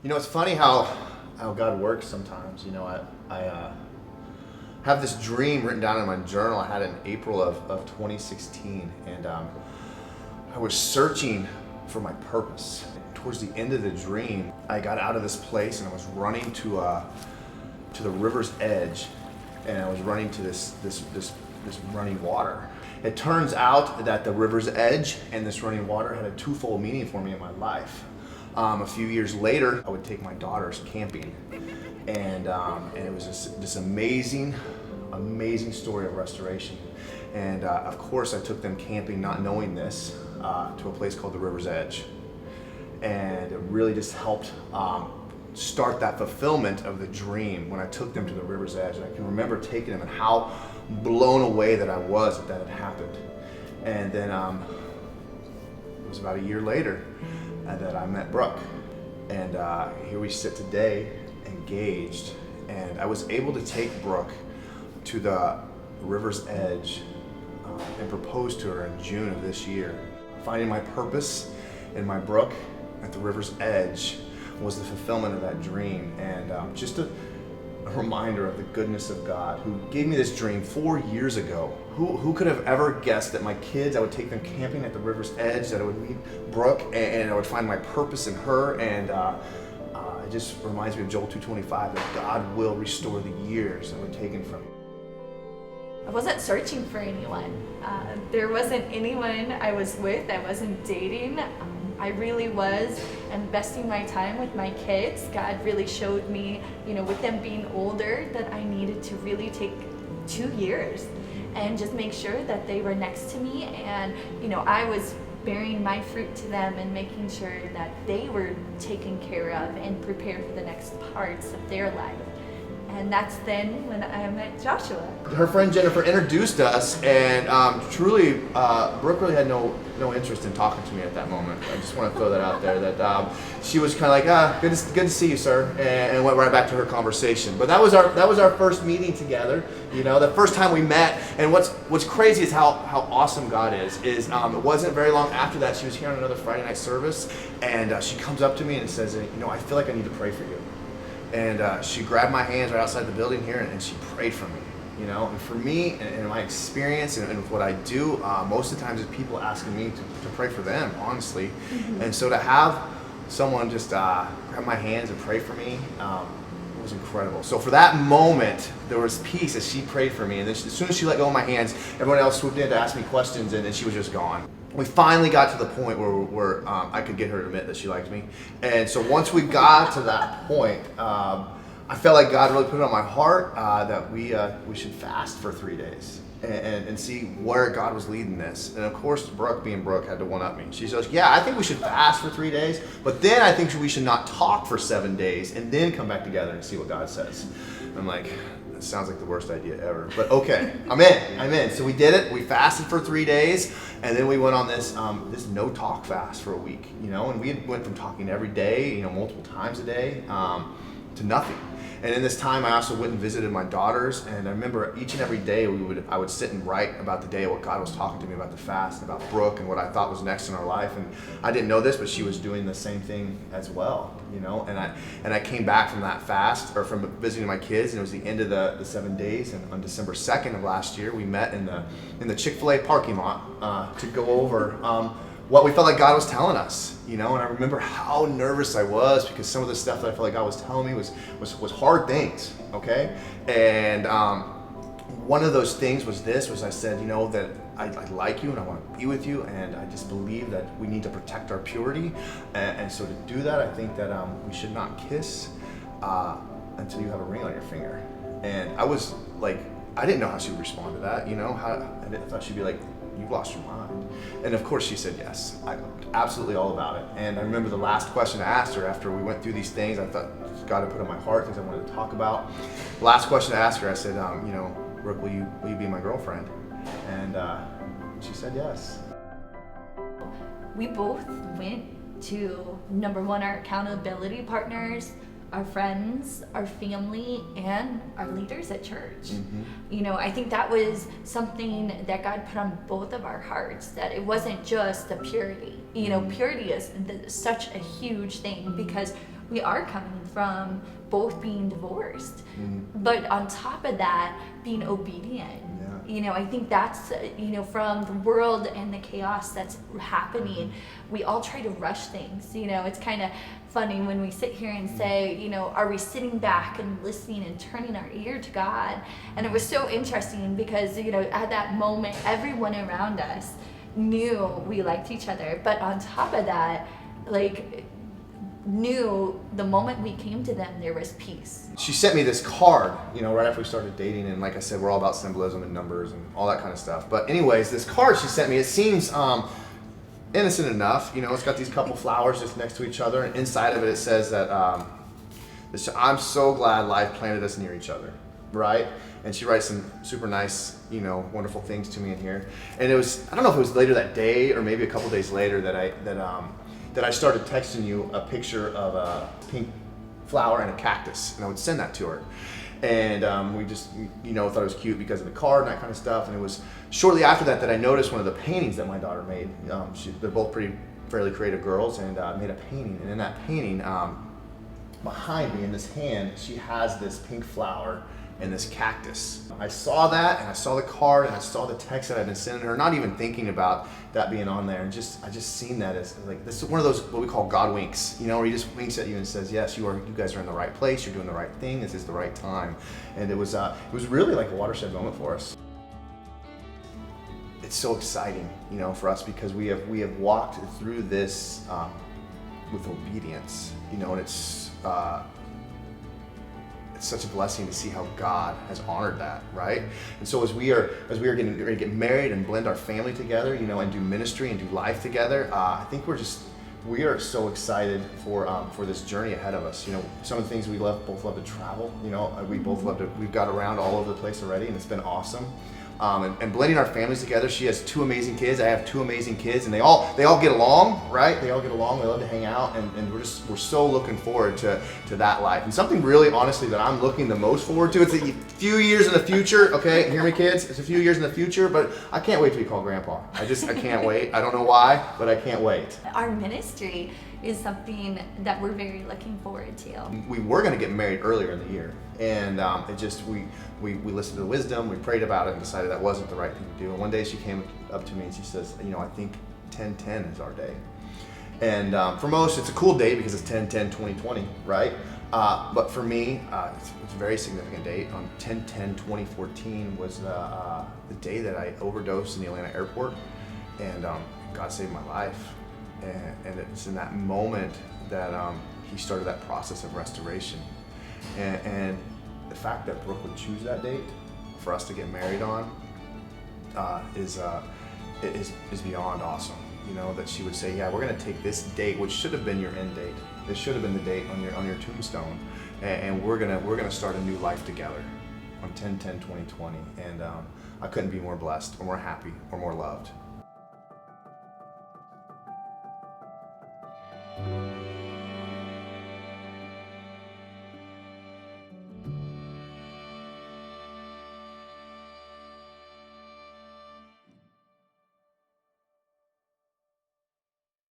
You know, it's funny how God works sometimes. You know, I have this dream written down in my journal. I had it in April of 2016, and I was searching for my purpose. Towards the end of the dream, I got out of this place and I was running to the river's edge, and I was running to this running water. It turns out that the river's edge and this running water had a twofold meaning for me in my life. A few years later, I would take my daughters camping, and it was this amazing story of restoration. And of course, I took them camping, not knowing this, to a place called the River's Edge, and it really just helped start that fulfillment of the dream when I took them to the River's Edge. And I can remember taking them and how blown away that I was that had happened. And then it was about a year later that I met Brooke, and here we sit today, engaged, and I was able to take Brooke to the River's Edge and propose to her in June of this year. Finding my purpose in my Brooke at the River's Edge was the fulfillment of that dream, and just a reminder of the goodness of God, who gave me this dream 4 years ago. Who could have ever guessed that my kids, I would take them camping at the River's Edge, that I would meet Brooke, and I would find my purpose in her, and it just reminds me of Joel 2:25, that God will restore the years that were taken from you. I wasn't searching for anyone. There wasn't anyone I was with. I wasn't dating. I really was investing my time with my kids. God really showed me, with them being older, that I needed to really take 2 years and just make sure that they were next to me, and I was bearing my fruit to them and making sure that they were taken care of and prepared for the next parts of their life. And that's then when I met Joshua. Her friend Jennifer introduced us, and truly, Brooke really had no interest in talking to me at that moment. I just want to throw that out there, that she was kind of like, good to see you, sir, and went right back to her conversation. But that was our first meeting together, the first time we met. And what's crazy is how awesome God is. It wasn't very long after that, she was here on another Friday night service, and she comes up to me and says, I feel like I need to pray for you. And she grabbed my hands right outside the building here, and she prayed for me. And for me, and in my experience, and with what I do, most of the times it's people asking me to pray for them, honestly. Mm-hmm. And so to have someone just grab my hands and pray for me, it was incredible. So for that moment, there was peace as she prayed for me. And then as soon as she let go of my hands, everyone else swooped in to ask me questions, and then she was just gone. We finally got to the point where I could get her to admit that she liked me. And so once we got to that point, I felt like God really put it on my heart that we should fast for 3 days and see where God was leading this. And of course, Brooke, being Brooke, had to one-up me. She says, yeah, I think we should fast for 3 days, but then I think we should not talk for 7 days and then come back together and see what God says. And I'm like, that sounds like the worst idea ever, but okay, I'm in. So we did it. We fasted for 3 days, and then we went on this no talk fast for a week, and we went from talking every day, multiple times a day, to nothing. And in this time, I also went and visited my daughters, and I remember each and every day I would sit and write about the day, what God was talking to me about the fast, about Brooke, and what I thought was next in our life. And I didn't know this, but she was doing the same thing as well, And I came back from that fast, or from visiting my kids, and it was the end of the 7 days. And on December 2nd of last year, we met in the Chick-fil-A parking lot to go over what we felt like God was telling us, And I remember how nervous I was, because some of the stuff that I felt like God was telling me was hard things, okay? And one of those things was I said, that I like you and I want to be with you, and I just believe that we need to protect our purity. And so to do that, I think that we should not kiss until you have a ring on your finger. And I was like, I didn't know how she would respond to that, I thought she'd be like, you've lost your mind. And of course she said yes. I'm absolutely all about it. And I remember the last question I asked her after we went through these things, I thought God had put on my heart things I wanted to talk about. The last question I asked her, I said, Brooke, will you be my girlfriend? And she said yes. We both went to, number one, our accountability partners, our friends, our family, and our leaders at church. Mm-hmm. I think that was something that God put on both of our hearts, that it wasn't just the purity. Purity is such a huge thing, because we are coming from both being divorced, Mm-hmm. but on top of that, being obedient. I think that's, from the world and the chaos that's happening, we all try to rush things. It's kind of funny when we sit here and say, are we sitting back and listening and turning our ear to God? And it was so interesting because, at that moment, everyone around us knew we liked each other. But on top of that, knew the moment we came to them, there was peace. She sent me this card, right after we started dating, and like I said, we're all about symbolism and numbers and all that kind of stuff. But anyways, this card she sent me, it seems innocent enough. It's got these couple flowers just next to each other, and inside of it, it says that I'm so glad life planted us near each other, right? And she writes some super nice, wonderful things to me in here. And it was, I don't know if it was later that day or maybe a couple days later that I started texting you a picture of a pink flower and a cactus, and I would send that to her. And we just, thought it was cute because of the card and that kind of stuff. And it was shortly after that I noticed one of the paintings that my daughter made. They're both fairly creative girls, and made a painting. And in that painting, behind me in this hand, she has this pink flower and this cactus. I saw that, and I saw the card, and I saw the text that I've been sending her, not even thinking about that being on there. And I just seen that as like, this is one of those what we call God winks, where he just winks at you and says, yes, you guys are in the right place, you're doing the right thing, this is the right time. And it was really like a watershed moment for us. It's so exciting, for us, because we have walked through this with obedience, and it's such a blessing to see how God has honored that, right? And so as we are getting ready to get married and blend our family together, and do ministry and do life together, I think we are so excited for this journey ahead of us. Some of the things we both love to travel. We both we've got around all over the place already, and it's been awesome. And blending our families together. She has 2 amazing kids. I have 2 amazing kids, and they all get along, right? They all get along. They love to hang out, and we're so looking forward to that life. And something really, honestly, that I'm looking the most forward to. It's a few years in the future. Okay, hear me, kids? It's a few years in the future, but I can't wait to be called Grandpa. I can't wait. I don't know why, but I can't wait. Our ministry is something that we're very looking forward to. We were going to get married earlier in the year, and we listened to wisdom, we prayed about it, and decided that wasn't the right thing to do. And one day she came up to me and she says, I think 10/10 is our day. And for most, it's a cool date because it's 10/10/2020, right? But for me, it's a very significant date. On 10/10/2014 was the day that I overdosed in the Atlanta airport, and God saved my life. And it's in that moment that he started that process of restoration. And the fact that Brooke would choose that date for us to get married on is beyond awesome. That she would say, yeah, we're going to take this date, which should have been your end date. This should have been the date on your tombstone, and we're gonna start a new life together on 10/10/2020. And I couldn't be more blessed, or more happy, or more loved.